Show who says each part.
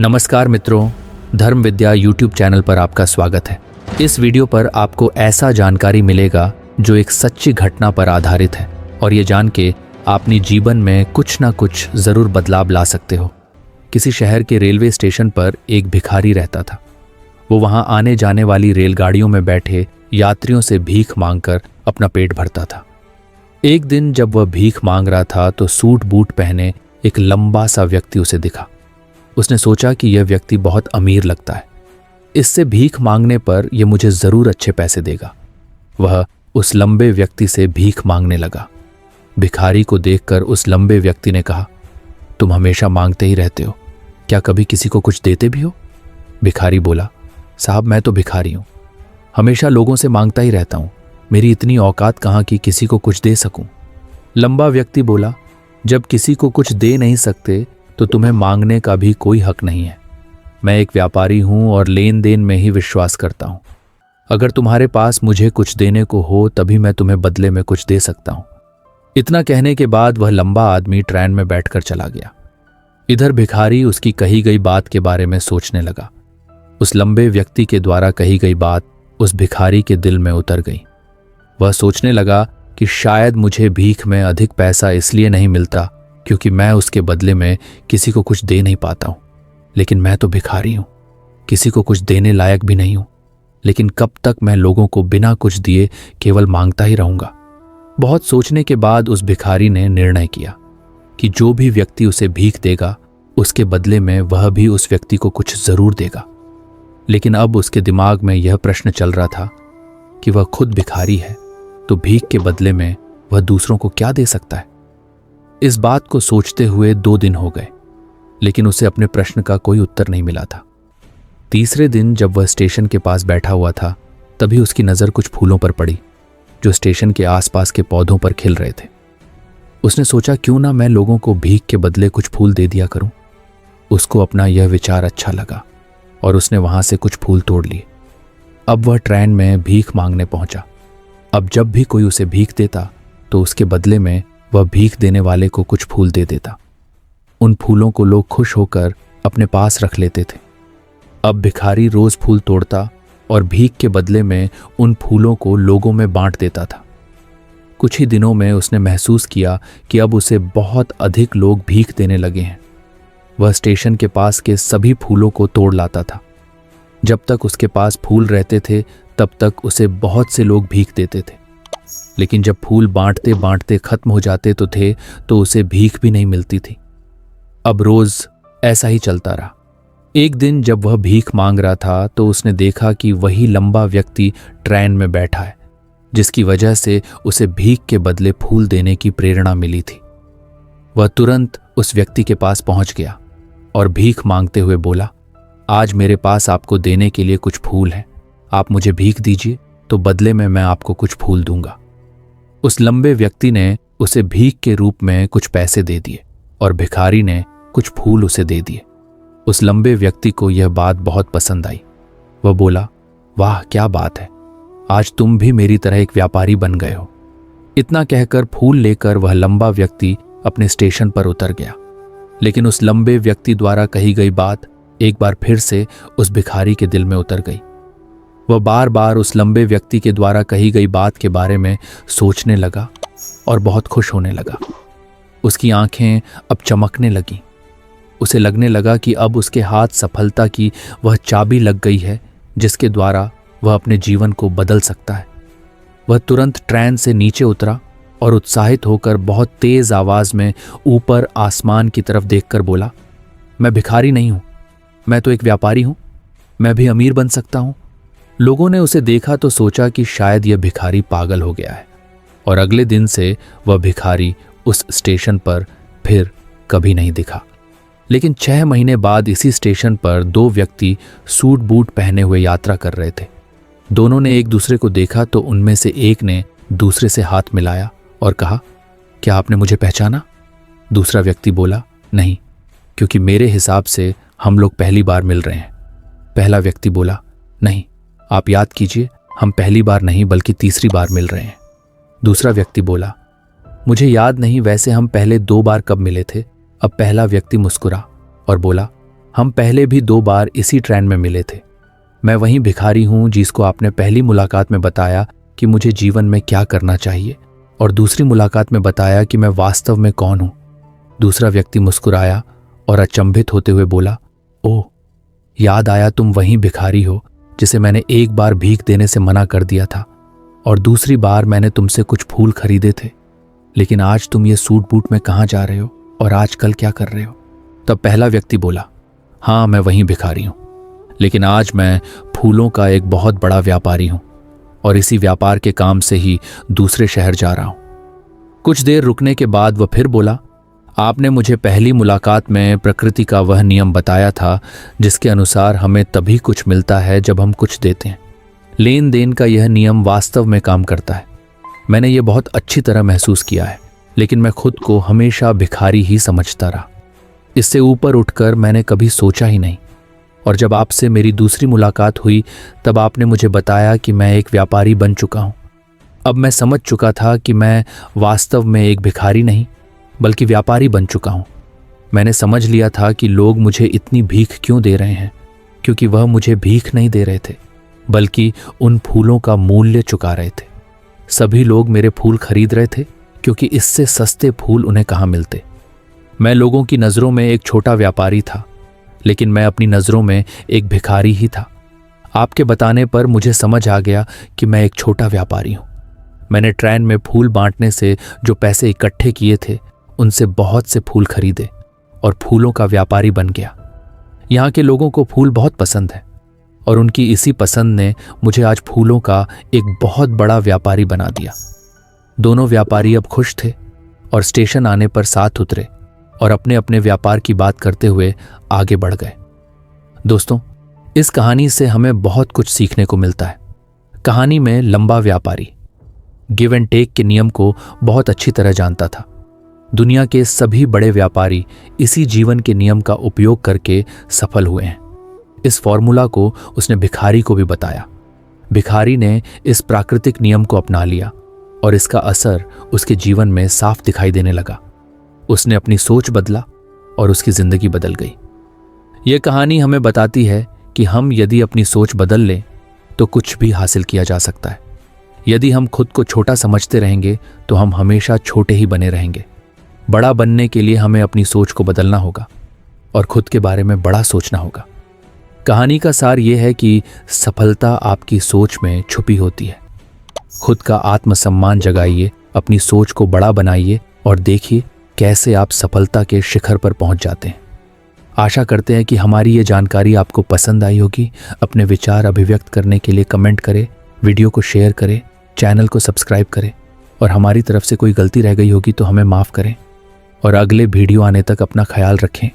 Speaker 1: नमस्कार मित्रों, धर्म विद्या यूट्यूब चैनल पर आपका स्वागत है। इस वीडियो पर आपको ऐसा जानकारी मिलेगा जो एक सच्ची घटना पर आधारित है और ये जान के अपनी जीवन में कुछ ना कुछ जरूर बदलाव ला सकते हो। किसी शहर के रेलवे स्टेशन पर एक भिखारी रहता था। वो वहां आने जाने वाली रेलगाड़ियों में बैठे यात्रियों से भीख मांगकर अपना पेट भरता था। एक दिन जब वह भीख मांग रहा था तो सूट बूट पहने एक लंबा सा व्यक्ति उसे दिखा। उसने सोचा कि यह व्यक्ति बहुत अमीर लगता है, इससे भीख मांगने पर यह मुझे जरूर अच्छे पैसे देगा। वह उस लंबे व्यक्ति से भीख मांगने लगा। भिखारी को देखकर उस लंबे व्यक्ति ने कहा, तुम हमेशा मांगते ही रहते हो, क्या कभी किसी को कुछ देते भी हो? भिखारी बोला, साहब मैं तो भिखारी हूं, हमेशा लोगों से मांगता ही रहता हूं, मेरी इतनी औकात कहां कि किसी को कुछ दे सकूं। लंबा व्यक्ति बोला, जब किसी को कुछ दे नहीं सकते तो तुम्हें मांगने का भी कोई हक नहीं है। मैं एक व्यापारी हूं और लेन देन में ही विश्वास करता हूं। अगर तुम्हारे पास मुझे कुछ देने को हो तभी मैं तुम्हें बदले में कुछ दे सकता हूं। इतना कहने के बाद वह लंबा आदमी ट्रेन में बैठकर चला गया। इधर भिखारी उसकी कही गई बात के बारे में सोचने लगा। उस लंबे व्यक्ति के द्वारा कही गई बात उस भिखारी के दिल में उतर गई। वह सोचने लगा कि शायद मुझे भीख में अधिक पैसा इसलिए नहीं मिलता क्योंकि मैं उसके बदले में किसी को कुछ दे नहीं पाता हूं। लेकिन मैं तो भिखारी हूं, किसी को कुछ देने लायक भी नहीं हूं। लेकिन कब तक मैं लोगों को बिना कुछ दिए केवल मांगता ही रहूंगा? बहुत सोचने के बाद उस भिखारी ने निर्णय किया कि जो भी व्यक्ति उसे भीख देगा उसके बदले में वह भी उस व्यक्ति को कुछ जरूर देगा। लेकिन अब उसके दिमाग में यह प्रश्न चल रहा था कि वह खुद भिखारी है तो भीख के बदले में वह दूसरों को क्या दे सकता है। इस बात को सोचते हुए 2 दिन हो गए, लेकिन उसे अपने प्रश्न का कोई उत्तर नहीं मिला था। तीसरे दिन जब वह स्टेशन के पास बैठा हुआ था तभी उसकी नज़र कुछ फूलों पर पड़ी जो स्टेशन के आसपास के पौधों पर खिल रहे थे। उसने सोचा, क्यों ना मैं लोगों को भीख के बदले कुछ फूल दे दिया करूं। उसको अपना यह विचार अच्छा लगा और उसने वहां से कुछ फूल तोड़ लिए। अब वह ट्रेन में भीख मांगने पहुंचा। अब जब भी कोई उसे भीख देता तो उसके बदले में वह भीख देने वाले को कुछ फूल दे देता। उन फूलों को लोग खुश होकर अपने पास रख लेते थे। अब भिखारी रोज फूल तोड़ता और भीख के बदले में उन फूलों को लोगों में बांट देता था। कुछ ही दिनों में उसने महसूस किया कि अब उसे बहुत अधिक लोग भीख देने लगे हैं। वह स्टेशन के पास के सभी फूलों को तोड़ लाता था। जब तक उसके पास फूल रहते थे तब तक उसे बहुत से लोग भीख देते थे। लेकिन जब फूल बांटते बांटते खत्म हो जाते तो उसे भीख भी नहीं मिलती थी। अब रोज ऐसा ही चलता रहा। एक दिन जब वह भीख मांग रहा था तो उसने देखा कि वही लंबा व्यक्ति ट्रेन में बैठा है, जिसकी वजह से उसे भीख के बदले फूल देने की प्रेरणा मिली थी। वह तुरंत उस व्यक्ति के पास पहुंच गया और भीख मांगते हुए बोला, आज मेरे पास आपको देने के लिए कुछ फूल हैं, आप मुझे भीख दीजिए तो बदले में मैं आपको कुछ फूल दूंगा। उस लंबे व्यक्ति ने उसे भीख के रूप में कुछ पैसे दे दिए और भिखारी ने कुछ फूल उसे दे दिए। उस लंबे व्यक्ति को यह बात बहुत पसंद आई। वह बोला, वाह क्या बात है, आज तुम भी मेरी तरह एक व्यापारी बन गए हो। इतना कहकर फूल लेकर वह लंबा व्यक्ति अपने स्टेशन पर उतर गया। लेकिन उस लंबे व्यक्ति द्वारा कही गई बात एक बार फिर से उस भिखारी के दिल में उतर गई। वह बार बार उस लंबे व्यक्ति के द्वारा कही गई बात के बारे में सोचने लगा और बहुत खुश होने लगा। उसकी आंखें अब चमकने लगीं। उसे लगने लगा कि अब उसके हाथ सफलता की वह चाबी लग गई है जिसके द्वारा वह अपने जीवन को बदल सकता है। वह तुरंत ट्रेन से नीचे उतरा और उत्साहित होकर बहुत तेज आवाज में ऊपर आसमान की तरफ देखकर बोला, मैं भिखारी नहीं हूं, मैं तो एक व्यापारी हूं, मैं भी अमीर बन सकता हूं। लोगों ने उसे देखा तो सोचा कि शायद यह भिखारी पागल हो गया है और अगले दिन से वह भिखारी उस स्टेशन पर फिर कभी नहीं दिखा। लेकिन 6 महीने बाद इसी स्टेशन पर 2 व्यक्ति सूट बूट पहने हुए यात्रा कर रहे थे। दोनों ने एक दूसरे को देखा तो उनमें से एक ने दूसरे से हाथ मिलाया और कहा, क्या आपने मुझे पहचाना? दूसरा व्यक्ति बोला, नहीं, क्योंकि मेरे हिसाब से हम लोग पहली बार मिल रहे हैं। पहला व्यक्ति बोला, नहीं, आप याद कीजिए, हम पहली बार नहीं बल्कि तीसरी बार मिल रहे हैं। दूसरा व्यक्ति बोला, मुझे याद नहीं, वैसे हम पहले 2 बार कब मिले थे। अब पहला व्यक्ति मुस्कुरा और बोला, हम पहले भी 2 बार इसी ट्रेन में मिले थे। मैं वही भिखारी हूं जिसको आपने पहली मुलाकात में बताया कि मुझे जीवन में क्या करना चाहिए, और दूसरी मुलाकात में बताया कि मैं वास्तव में कौन हूं। दूसरा व्यक्ति मुस्कुराया और अचंभित होते हुए बोला, ओह, याद आया, तुम वही भिखारी हो जिसे मैंने एक बार भीख देने से मना कर दिया था, और दूसरी बार मैंने तुमसे कुछ फूल खरीदे थे। लेकिन आज तुम ये सूट बूट में कहाँ जा रहे हो और आजकल क्या कर रहे हो? तब पहला व्यक्ति बोला, हाँ, मैं वही भिखारी हूं, लेकिन आज मैं फूलों का एक बहुत बड़ा व्यापारी हूं और इसी व्यापार के काम से ही दूसरे शहर जा रहा हूं। कुछ देर रुकने के बाद वह फिर बोला, आपने मुझे पहली मुलाकात में प्रकृति का वह नियम बताया था जिसके अनुसार हमें तभी कुछ मिलता है जब हम कुछ देते हैं। लेन देन का यह नियम वास्तव में काम करता है। मैंने ये बहुत अच्छी तरह महसूस किया है, लेकिन मैं खुद को हमेशा भिखारी ही समझता रहा। इससे ऊपर उठकर मैंने कभी सोचा ही नहीं, और जब आपसे मेरी दूसरी मुलाकात हुई तब आपने मुझे बताया कि मैं एक व्यापारी बन चुका हूं। अब मैं समझ चुका था कि मैं वास्तव में एक भिखारी नहीं बल्कि व्यापारी बन चुका हूं। मैंने समझ लिया था कि लोग मुझे इतनी भीख क्यों दे रहे हैं, क्योंकि वह मुझे भीख नहीं दे रहे थे बल्कि उन फूलों का मूल्य चुका रहे थे। सभी लोग मेरे फूल खरीद रहे थे क्योंकि इससे सस्ते फूल उन्हें कहाँ मिलते। मैं लोगों की नज़रों में एक छोटा व्यापारी था, लेकिन मैं अपनी नज़रों में एक भिखारी ही था। आपके बताने पर मुझे समझ आ गया कि मैं एक छोटा व्यापारी हूं। मैंने ट्रेन में फूल बांटने से जो पैसे इकट्ठे किए थे उनसे बहुत से फूल खरीदे और फूलों का व्यापारी बन गया। यहाँ के लोगों को फूल बहुत पसंद है और उनकी इसी पसंद ने मुझे आज फूलों का एक बहुत बड़ा व्यापारी बना दिया। दोनों व्यापारी अब खुश थे और स्टेशन आने पर साथ उतरे और अपने अपने व्यापार की बात करते हुए आगे बढ़ गए। दोस्तों, इस कहानी से हमें बहुत कुछ सीखने को मिलता है। कहानी में लंबा व्यापारी गिव एंड टेक के नियम को बहुत अच्छी तरह जानता था। दुनिया के सभी बड़े व्यापारी इसी जीवन के नियम का उपयोग करके सफल हुए हैं। इस फॉर्मूला को उसने भिखारी को भी बताया। भिखारी ने इस प्राकृतिक नियम को अपना लिया और इसका असर उसके जीवन में साफ दिखाई देने लगा। उसने अपनी सोच बदला और उसकी जिंदगी बदल गई। यह कहानी हमें बताती है कि हम यदि अपनी सोच बदल लें तो कुछ भी हासिल किया जा सकता है। यदि हम खुद को छोटा समझते रहेंगे तो हम हमेशा छोटे ही बने रहेंगे। बड़ा बनने के लिए हमें अपनी सोच को बदलना होगा और खुद के बारे में बड़ा सोचना होगा। कहानी का सार यह है कि सफलता आपकी सोच में छुपी होती है। खुद का आत्मसम्मान जगाइए, अपनी सोच को बड़ा बनाइए और देखिए कैसे आप सफलता के शिखर पर पहुंच जाते हैं। आशा करते हैं कि हमारी ये जानकारी आपको पसंद आई होगी। अपने विचार अभिव्यक्त करने के लिए कमेंट करें, वीडियो को शेयर करें, चैनल को सब्सक्राइब करें और हमारी तरफ से कोई गलती रह गई होगी तो हमें माफ़ करें। और अगले वीडियो आने तक अपना ख्याल रखें।